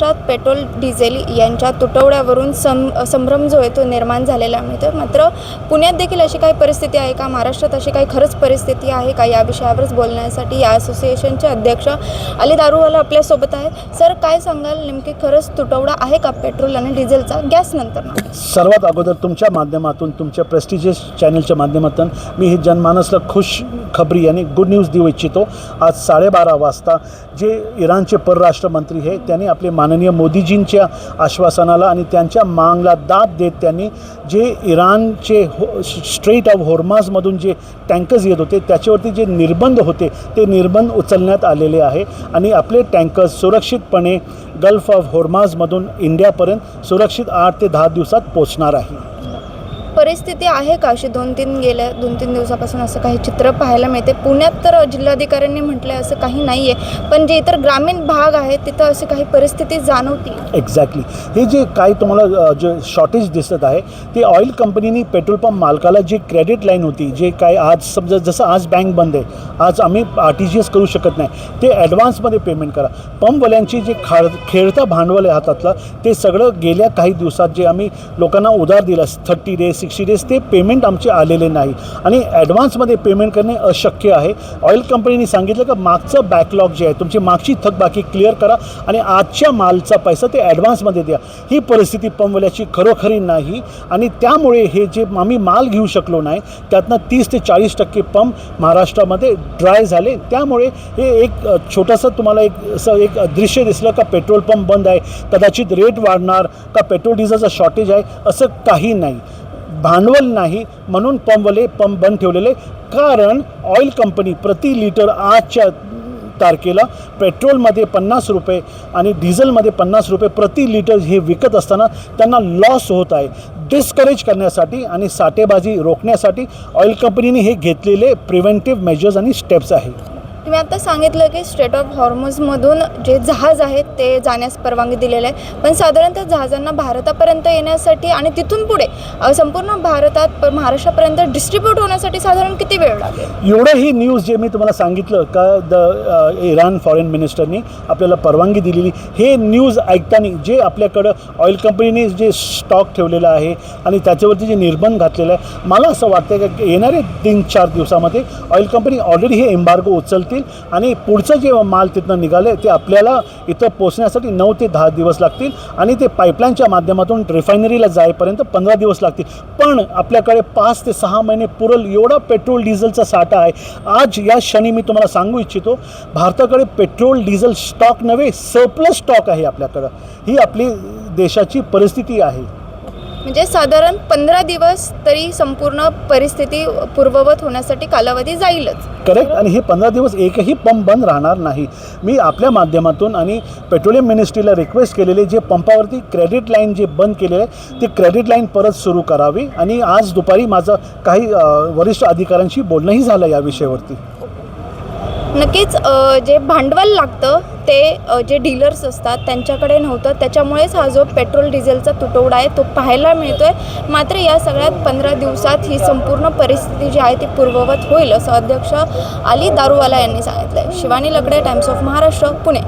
महाराष्ट्रात petrol diesel यांच्या तुटवड्यावरून संभ्रम जो आहे तो निर्माण झालेला मिळतो। मात्र पुण्यात देखील अशी काही परिस्थिती आहे का, महाराष्ट्रात अशी काही खरंच परिस्थिती आहे का, या विषयावरच बोलण्यासाठी या असोसिएशनचे अध्यक्ष अली दारूवाला आपल्यासोबत आहेत। सर, काय सांगाल, नेमकी खरंच तुटवडा आहे का पेट्रोल आणि डिझेलचा गॅस नंतर? सर्वात अगोदर तुमच्या माध्यमातून, तुमच्या प्रेस्टिजियस चॅनलच्या माध्यमातून मी ही जनमानसला खुश खबरी आणि गुड न्यूज देऊ इच्छितो। आज 12:30 वाजता जे इराणचे परराष्ट्र मंत्री आहे त्यांनी आपले माननीय मोदीजींच्या आश्वासनाला आणि त्यांच्या मागला दाद देत त्यांनी जे इराणचे स्ट्रेट ऑफ होर्माजमधून जे टँकर्स येत होते त्याच्यावरती जे निर्बंध होते ते निर्बंध उचलण्यात आलेले आहे आणि आपले टँकर्स सुरक्षितपणे गल्फ ऑफ होर्माजमधून इंडियापर्यंत सुरक्षित 8 ते 10 दिवसात पोहोचणार आहे। परिस्थिती आहे का अशी गेल्या 2-3 दिवसापासून असं काही चित्र पाहायला मिळते? पुण्यात तर जिल्हाधिकाऱ्यांनी म्हटलं असं काही नाही आहे, पण जे इतर ग्रामीण भाग आहेत तिथं अशी काही परिस्थिती जाणवती। एक्झॅक्टली, हे जे काही तुम्हाला जे शॉर्टेज दिसत आहे ते ऑइल कंपनीनी पेट्रोल पंप मालकाला जी क्रेडिट लाईन होती, जे काय आज समजा जसं आज बँक बंद आहे, आज आम्ही RTGS करू शकत नाही, ते ॲडव्हान्समध्ये पेमेंट करा। पंपवाल्यांची जे खेळता भांडवल आहे हातातलं ते सगळं गेल्या काही दिवसात जे आम्ही लोकांना उधार दिलं 30 डेज 60 डेज ते पेमेंट आमचे आलेले नाही आणि ॲडव्हान्समध्ये पेमेंट करणे अशक्य आहे। ऑइल कंपनीने सांगितलं की मागचं बॅकलॉग जे आहे, तुमची मागची थकबाकी क्लिअर करा आणि आजच्या मालचा पैसा ते ॲडव्हान्समध्ये द्या। ही परिस्थिती पंपवाल्याची खरोखरी नाही आणि त्यामुळे हे जे आम्ही माल घेऊ शकलो नाही त्यातनं 30 ते 40% पंप महाराष्ट्रामध्ये ड्राय झाले। त्यामुळे हे एक छोटंसं तुम्हाला एक दृश्य दिसलं का पेट्रोल पंप बंद आहे, कदाचित रेट वाढणार का, पेट्रोल डिझेलचं शॉर्टेज आहे, असं काही नाही। भांडवल नाही म्हणून पंपवाले पंप बंद ठेवलेले, कारण ऑइल कंपनी प्रति लिटर आजच्या तारखेला पेट्रोलमध्ये 50 रुपये आणि डिझेलमध्ये 50 रुपये प्रति लिटर हे विकत असताना त्यांना लॉस होत आहे। डिस्करेज करण्यासाठी आणि साठेबाजी रोखण्यासाठी ऑइल कंपनीने हे घेतलेले प्रिव्हेंटिव्ह मेजर्स आणि स्टेप्स आहे। तुम्ही आता सांगितलं की स्ट्रेट ऑफ हॉर्मुझमधून जे जहाज आहेत ते जाण्यास परवानगी दिलेली आहे, पण साधारणतः जहाजांना भारतापर्यंत येण्यासाठी आणि तिथून पुढे संपूर्ण भारतात महाराष्ट्रापर्यंत डिस्ट्रीब्यूट होण्यासाठी साधारण किती वेळ लागेल? एवढं ही न्यूज जे मी तुम्हाला सांगितलं का इराण फॉरेन मिनिस्टरनी आपल्याला परवानगी दिलेली, हे न्यूज ऐकताना जे आपल्याकडं ऑइल कंपनीने जे स्टॉक ठेवलेला आहे आणि त्याच्यावरती जे निर्बंध घातलेलं आहे, मला असं वाटतं की येणारे 3-4 दिवसामध्ये ऑइल कंपनी ऑलरेडी हे एम्बार्गो उचलतील आणि पुढचं जे माल तिथनं निघाले ते आपल्याला इथं पोहोचण्यासाठी 9 ते 10 दिवस लागतील आणि ते पाईपलाईनच्या माध्यमातून रिफायनरीला जाईपर्यंत 15 दिवस लागतील। पण आपल्याकडे 5 ते 6 महिने पुरेल एवढा पेट्रोल डिझेलचा साठा आहे। आज या क्षणी मी तुम्हाला सांगू इच्छितो, भारताकडे पेट्रोल डिझेल स्टॉक नव्हे, सरप्लस स्टॉक आहे आपल्याकडं। ही आपली देशाची परिस्थिती आहे। म्हणजे साधारण 15 दिवस तरी संपूर्ण परिस्थिती पूर्ववत होण्यासाठी कालावधी जाईलच। करेक्ट, आणि हे 15 दिवस एकही पंप बंद राहणार नाही। मी आपल्या माध्यमातून आणि पेट्रोलियम मिनिस्ट्रीला रिक्वेस्ट केलेले जे पंपावरती क्रेडिट लाईन जे बंद केलेले आहे ते क्रेडिट लाईन परत सुरू करावी आणि आज दुपारी माझं काही वरिष्ठ अधिकाऱ्यांशी बोलणंही झालं या विषयावरती। नक्कीच जे भांडवल लागतं ते जे डीलर्स असतात त्यांच्याकडे नव्हतं, त्याच्यामुळेच हा जो पेट्रोल डिझेलचा तुटवडा आहे तो पाहायला मिळतोय। मात्र या सगळ्यात 15 दिवसात ही संपूर्ण परिस्थिती जी आहे ती पूर्ववत होईल असं अध्यक्ष अली दारूवाला यांनी सांगितलं आहे। शिवानी लकडे, टाइम्स ऑफ महाराष्ट्र, पुणे।